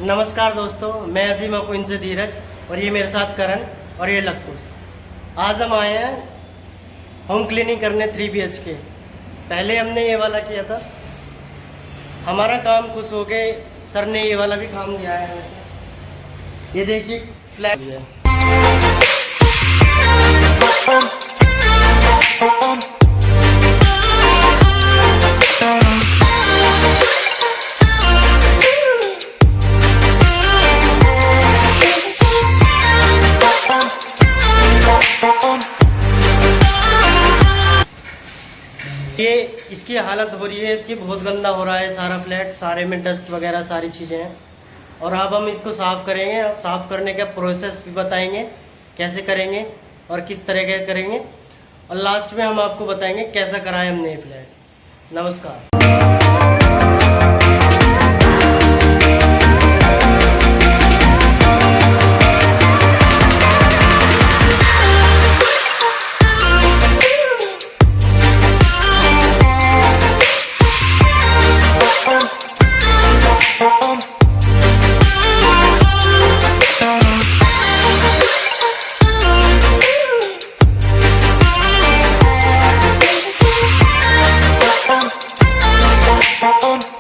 नमस्कार दोस्तों, मैं अजीमा को इनसे धीरज और ये मेरे साथ करण और ये लक्कुस। आज हम आए हैं होम क्लीनिंग करने 3 BHK। पहले हमने ये वाला किया था, हमारा काम खुश हो गए। सर ने ये वाला भी काम दिया है। ये देखिए फ्लैट है। ये इसकी हालत हो रही है, इसकी बहुत गंदा हो रहा है सारा फ्लैट, सारे में डस्ट वगैरह सारी चीज़ें हैं। और अब हम इसको साफ़ करेंगे। साफ़ करने का प्रोसेस भी बताएंगे कैसे करेंगे और किस तरह का करेंगे, और लास्ट में हम आपको बताएंगे कैसा कराए हमने ये फ्लैट। नमस्कार। Chauhan.